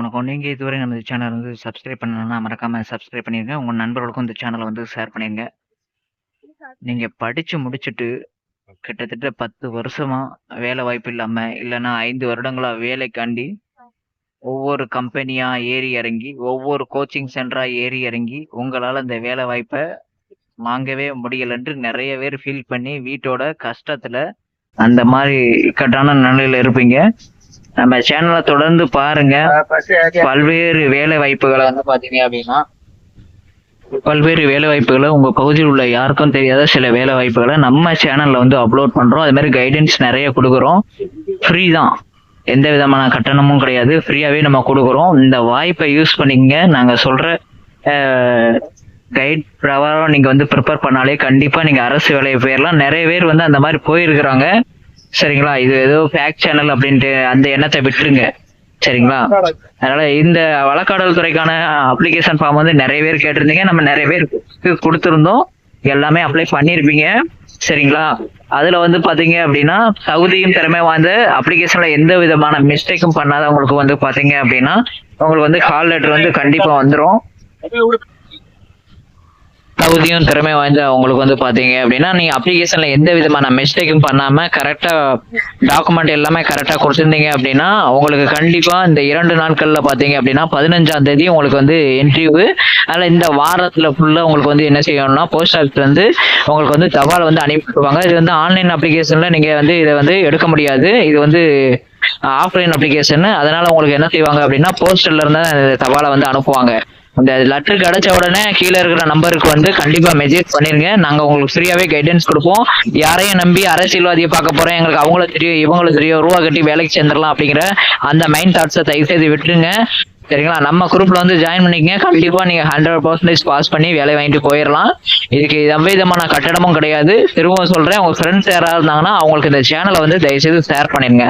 வணக்கம். நீங்க இதுவரை நம்ம சேனல் வந்து சப்ஸ்கிரைப் பண்ணலன்னா, மறக்காம சப்ஸ்கிரைப் பண்ணிருங்க. உங்க நண்பர்களுக்கும் இந்த சேனல வந்து ஷேர் பண்ணிருங்க. நீங்க படிச்சு முடிச்சுட்டு கிட்டத்தட்ட 10 வருஷமா வேலை வாய்ப்பு இல்லாம, இல்லன்னா 5 வருடங்களா வேலைக்காண்டி ஒவ்வொரு கம்பெனியா ஏறி இறங்கி, ஒவ்வொரு கோச்சிங் சென்டரா ஏறி இறங்கி, உங்களால இந்த வேலை வாய்ப்ப வாங்கவே முடியலன்ட்டு நெறைய பேர் ஃபீல் பண்ணி, வீட்டோட கஷ்டத்துல அந்த மாரி இக்கட்டான நிலையில இருப்பீங்க. நம்ம சேனல தொடர்ந்து பாருங்க. பல்வேறு வேலை வாய்ப்புகள வந்து பாத்தீங்க அப்படின்னா, பல்வேறு வேலை வாய்ப்புகள உங்க பகுதியில் உள்ள யாருக்கும் தெரியாத சில வேலை வாய்ப்புகள நம்ம சேனல்ல வந்து அப்லோட் பண்றோம். அது மாரி கைடன்ஸ் நெறைய குடுக்குறோம். ஃப்ரீ தான். எந்த விதமான கட்டணமும் கிடையாது. ஃப்ரீயாவே நம்ம குடுக்குறோம். இந்த வாய்ப்பை யூஸ் பண்ணிக்கங்க. நாங்க சொல்ற அ கைட் பிரகாரம் நீங்க வந்து பிரிப்பேர் பண்ணாலே கண்டிப்பா நீங்க அரசு வேலைக்கு போயிரலாம். நெறைய பேர் வந்து அந்த மாரி போயிருக்கிறாங்க. சரிங்களா? இது ஏதோ ஃபேக் சேனல் அப்படின்ட்டு அந்த எண்ணத்த விட்டுருங்க. சரிங்களா? அதனால இந்த வழக்காடல் துறைக்கான அப்ளிகேஷன் ஃபார்ம் வந்து நெறைய பேர் கேட்டிருந்தீங்க. நம்ம நெறைய பேருக்கு குடுத்திருந்தோம். எல்லாமே அப்ளை பண்ணியிருப்பீங்க. சரிங்களா? அதுல வந்து பாத்தீங்க அப்படின்னா, தகுதியும் திறமை வாய்ந்த அப்ளிகேஷன்ல எந்த விதமான மிஸ்டேக்கும் பண்ணாதவங்களுக்கு வந்து பாத்தீங்க அப்படின்னா, உங்களுக்கு வந்து கால் லெட்டர் வந்து கண்டிப்பா வந்துரும். தகுதியும் திறமை வாய்ந்த அவங்களுக்கு வந்து பாத்தீங்க அப்படின்னா, நீங்க அப்ளிகேஷன்ல எந்த விதமான மிஸ்டேக்கும் பண்ணாம கரெக்டா டாக்குமெண்ட் எல்லாமே கரெக்டா கொடுத்திருந்தீங்க அப்படின்னா, உங்களுக்கு கண்டிப்பா இந்த 2 நாட்கள்ல பாத்தீங்க அப்படின்னா 15ஆம் தேதி உங்களுக்கு வந்து இன்டர்வியூ. அதனால இந்த வாரத்துல ஃபுல்லா உங்களுக்கு வந்து என்ன செய்யணும்னா, போஸ்ட் ஆஃபீஸ்ல இருந்து உங்களுக்கு வந்து தபால் வந்து அனுப்பிடுவாங்க. இது வந்து ஆன்லைன் அப்ளிகேஷன்ல நீங்க வந்து இதை வந்து எடுக்க முடியாது. இது வந்து ஆஃப்லைன் அப்ளிகேஷன். அதனால உங்களுக்கு என்ன செய்வாங்க அப்படின்னா, போஸ்டல்ல இருந்து தபாலை வந்து அனுப்புவாங்க. இந்த லெட்டர் கிடைச்ச உடனே கீழே இருக்கிற நம்பருக்கு வந்து கண்டிப்பா மெசேஜ் பண்ணிருங்க. நாங்க உங்களுக்கு ஃப்ரீயாவே கைடன்ஸ் கொடுப்போம். யாரையும் நம்பி அரசியல்வாதியை பார்க்க போறேன், எங்களுக்கு அவங்கள தெரியும் இவங்கள தெரியும், ரூபா கட்டி வேலைக்கு சேர்ந்துடலாம் அப்படிங்கிற அந்த மைண்ட் தாட்ஸை தயவு செய்து விட்டுருங்க. சரிங்களா? நம்ம குரூப்ல வந்து ஜாயின் பண்ணிக்கங்க. கண்டிப்பா நீங்க 100% பாஸ் பண்ணி வேலை வாங்கிட்டு போயிடலாம். இதுக்கு எந்த விதமான கட்டணமும் கிடையாது. திரும்பவும் சொல்றேன், உங்க ஃப்ரெண்ட்ஸ் யாராவது இருந்தாங்கன்னா அவங்களுக்கு இந்த சேனலை வந்து தயவு செய்து ஷேர் பண்ணிருங்க.